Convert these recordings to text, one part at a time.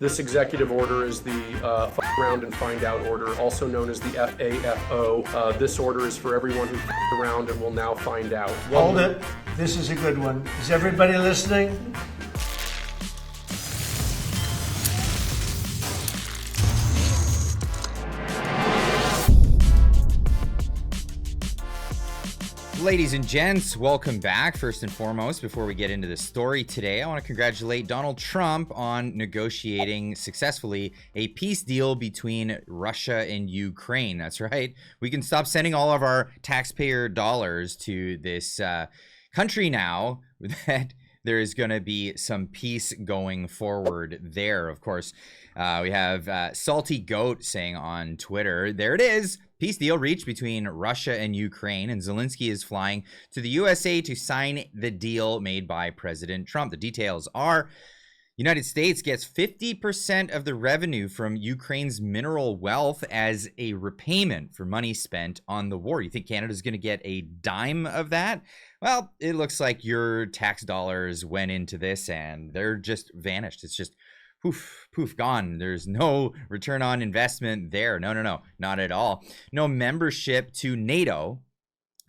This executive order is the Fuck Around and Find Out order, also known as the FAFO. This order is for everyone who fucked around and will now find out. Hold it. This is a good one. Is everybody listening? Ladies and gents, welcome back. First and foremost, before we get into the story today, I want to congratulate Donald Trump on negotiating successfully a peace deal between Russia and Ukraine. That's right. We can stop sending all of our taxpayer dollars to this country now that there is going to be some peace going forward there. Of course, we have Salty Goat saying on Twitter, there it is. Peace deal reached between Russia and Ukraine, and Zelensky is flying to the USA to sign the deal made by President Trump. The details are United States gets 50% of the revenue from Ukraine's mineral wealth as a repayment for money spent on the war. You think Canada's going to get a dime of that? Well, it looks like your tax dollars went into this and they're just vanished. It's just poof, gone. There's no return on investment there. No, not at all. No membership to NATO.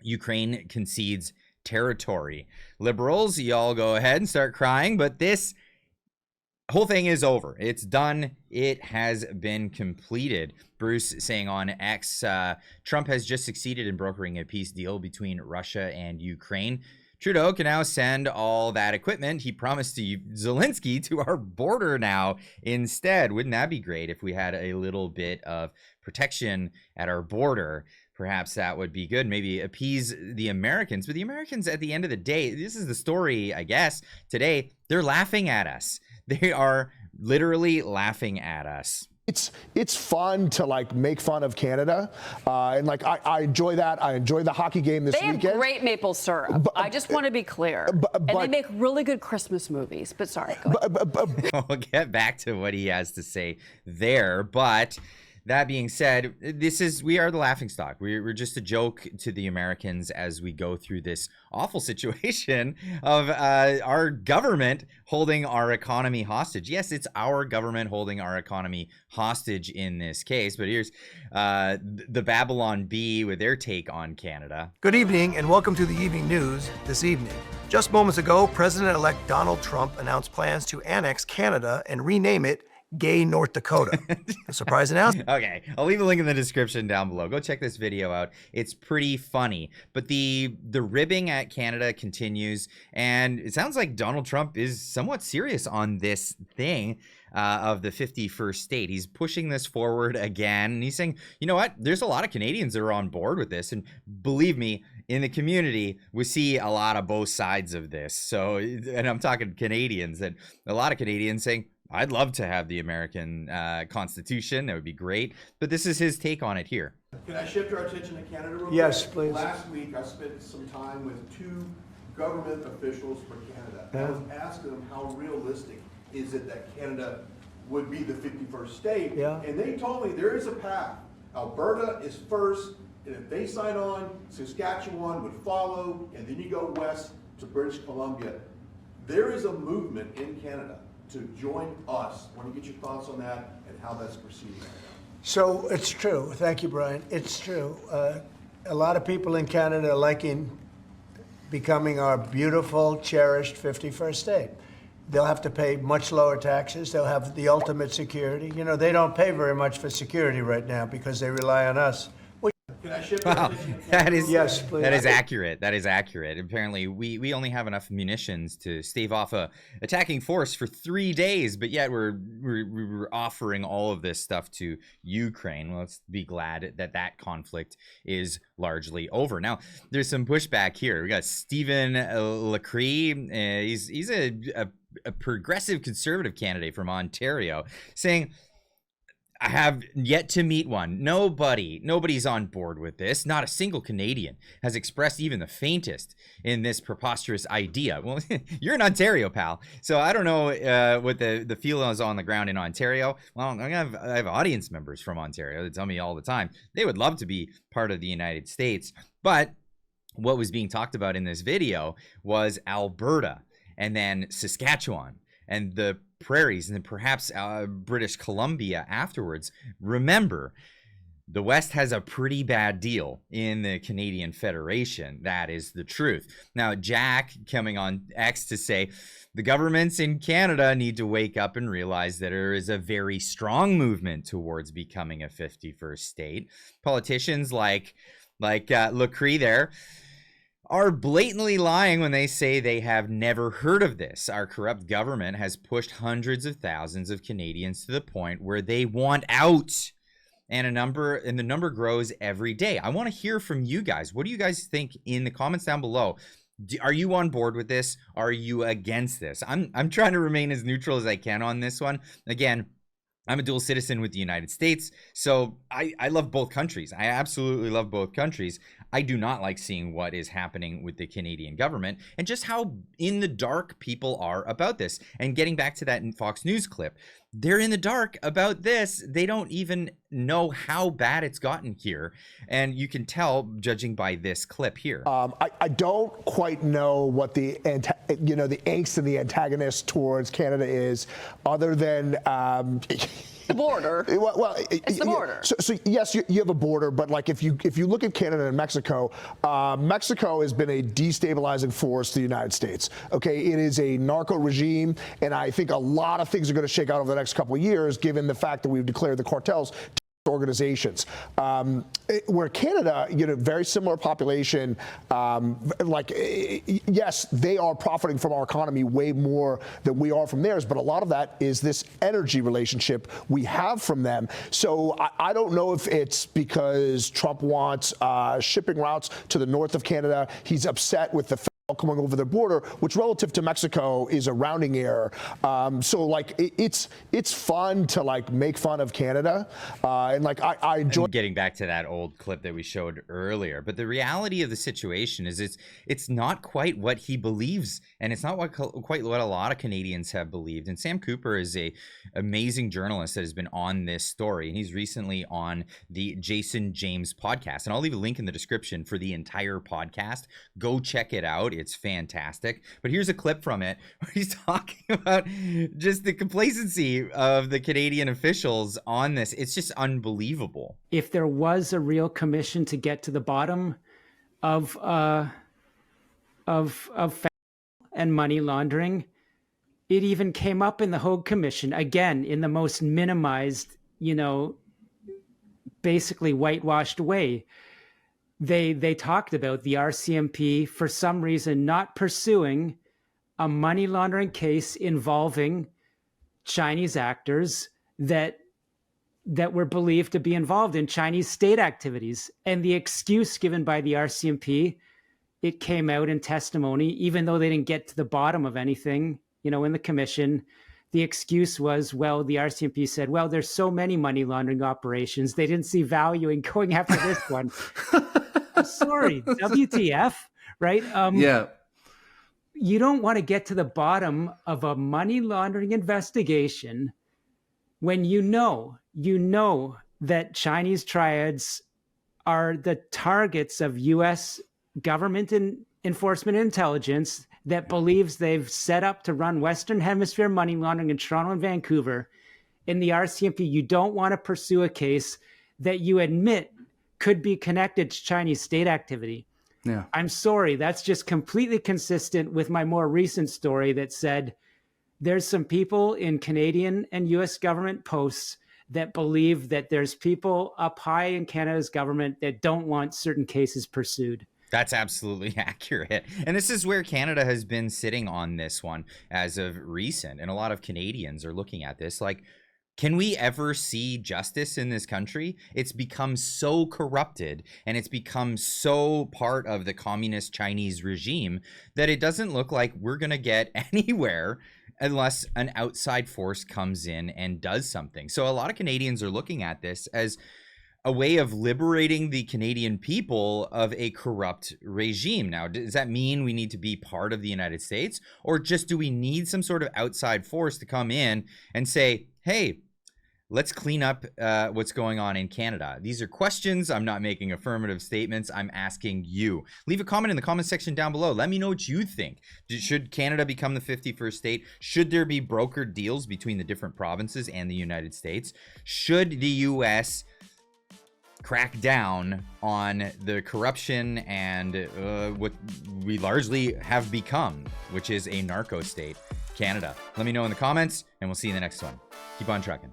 Ukraine concedes territory. Liberals, y'all go ahead and start crying, but this whole thing is over. It's done. It has been completed. Bruce saying on X, Trump has just succeeded in brokering a peace deal between Russia and Ukraine. Trudeau can now send all that equipment he promised to Zelensky to our border now instead. Wouldn't that be great if we had a little bit of protection at our border? Perhaps that would be good. Maybe appease the Americans. But the Americans, at the end of the day, this is the story, I guess, today, they're laughing at us. They are literally laughing at us. It's fun to like make fun of Canada, and like I enjoy that. I enjoy the hockey game this weekend. They have great maple syrup. I just want to be clear. And they make really good Christmas movies. But sorry, go ahead. We'll get back to what he has to say there, but that being said, we are the laughingstock. We're just a joke to the Americans as we go through this awful situation of our government holding our economy hostage. Yes, it's our government holding our economy hostage in this case, but here's the Babylon Bee with their take on Canada. Good evening and welcome to the evening news this evening. Just moments ago, President-elect Donald Trump announced plans to annex Canada and rename it Gay North Dakota. A surprise announcement. Okay, I'll leave a link in the description down below. Go check this video out. It's pretty funny. But the ribbing at Canada continues, and it sounds like Donald Trump is somewhat serious on this thing of the 51st state. He's pushing this forward again, and he's saying, you know what? There's a lot of Canadians that are on board with this, and believe me, in the community, we see a lot of both sides of this. So, and I'm talking Canadians, and a lot of Canadians saying, I'd love to have the American Constitution. That would be great. But this is his take on it here. Can I shift our attention to Canada real quick? Yes, please. Last week, I spent some time with two government officials for Canada. I was asking them how realistic is it that Canada would be the 51st state? Yeah. And they told me there is a path. Alberta is first, and if they sign on, Saskatchewan would follow, and then you go west to British Columbia. There is a movement in Canada to join us. I want to get your thoughts on that and how that's proceeding right now. So it's true. Thank you, Brian. It's true. A lot of people in Canada are liking becoming our beautiful, cherished 51st state. They'll have to pay much lower taxes. They'll have the ultimate security. You know, they don't pay very much for security right now because they rely on us. Can I shift Wow, that is Yes, please. That is accurate. That is accurate. Apparently, we only have enough munitions to stave off a attacking force for 3 days, but yet we're offering all of this stuff to Ukraine. Well, let's be glad that that conflict is largely over. Now, there's some pushback here. We got Stephen Lacree. He's a progressive conservative candidate from Ontario, saying, I have yet to meet one. Nobody's on board with this. Not a single Canadian has expressed even the faintest in this preposterous idea. Well, you're in Ontario, pal. So I don't know what the feel is on the ground in Ontario. Well, I have audience members from Ontario that tell me all the time they would love to be part of the United States. But what was being talked about in this video was Alberta and then Saskatchewan. And the prairies and then perhaps British Columbia afterwards. Remember, the West has a pretty bad deal in the Canadian Federation. That is the truth. Now, Jack coming on X to say the governments in Canada need to wake up and realize that there is a very strong movement towards becoming a 51st state. Politicians like Lecrie there are blatantly lying when they say they have never heard of this. Our corrupt government has pushed hundreds of thousands of Canadians to the point where they want out. And the number grows every day. I want to hear from you guys. What do you guys think in the comments down below? Are you on board with this? Are you against this? I'm trying to remain as neutral as I can on this one. Again, I'm a dual citizen with the United States, so I love both countries. I absolutely love both countries. I do not like seeing what is happening with the Canadian government and just how in the dark people are about this. And getting back to that Fox News clip, they're in the dark about this. They don't even know how bad it's gotten here. And you can tell judging by this clip here. I don't quite know what the angst and the antagonist towards Canada is, other than the border. Well, it's the border. So yes, you have a border, but like if you look at Canada and Mexico, Mexico has been a destabilizing force to the United States. Okay, it is a narco regime, and I think a lot of things are going to shake out over the next couple of years, given the fact that we've declared the cartels organizations. Where Canada, very similar population, yes, they are profiting from our economy way more than we are from theirs, but a lot of that is this energy relationship we have from them. So I don't know if it's because Trump wants shipping routes to the north of Canada. He's upset with the coming over the border, which relative to Mexico is a rounding error. So it's fun to make fun of Canada, and I enjoy getting back to that old clip that we showed earlier. But the reality of the situation is it's not quite what he believes, and it's not quite what a lot of Canadians have believed. And Sam Cooper is a amazing journalist that has been on this story, and he's recently on the Jason James podcast, and I'll leave a link in the description for the entire podcast. Go check it out. It's fantastic. But here's a clip from it where he's talking about just the complacency of the Canadian officials on this. It's just unbelievable. If there was a real commission to get to the bottom of and money laundering, it even came up in the Hogue Commission, again, in the most minimized, basically whitewashed way. They talked about the RCMP for some reason not pursuing a money laundering case involving Chinese actors that were believed to be involved in Chinese state activities. And the excuse given by the RCMP, it came out in testimony, even though they didn't get to the bottom of anything, in the commission. The excuse was, well, the RCMP said, well, there's so many money laundering operations, they didn't see value in going after this one. I'm sorry, WTF, right? Yeah. You don't want to get to the bottom of a money laundering investigation when you know that Chinese triads are the targets of U.S. government and enforcement intelligence that believes they've set up to run Western Hemisphere money laundering in Toronto and Vancouver. In the RCMP, you don't want to pursue a case that you admit could be connected to Chinese state activity. Yeah. I'm sorry, that's just completely consistent with my more recent story that said there's some people in Canadian and US government posts that believe that there's people up high in Canada's government that don't want certain cases pursued. That's absolutely accurate. And this is where Canada has been sitting on this one as of recent. And a lot of Canadians are looking at this like, can we ever see justice in this country? It's become so corrupted and it's become so part of the communist Chinese regime that it doesn't look like we're going to get anywhere unless an outside force comes in and does something. So a lot of Canadians are looking at this as a way of liberating the Canadian people of a corrupt regime. Now, does that mean we need to be part of the United States, or just do we need some sort of outside force to come in and say, hey, let's clean up what's going on in Canada. These are questions. I'm not making affirmative statements. I'm asking you. Leave a comment in the comment section down below. Let me know what you think. Should Canada become the 51st state? Should there be brokered deals between the different provinces and the United States? Should the U.S. crack down on the corruption and what we largely have become, which is a narco state, Canada? Let me know in the comments, and we'll see you in the next one. Keep on trucking.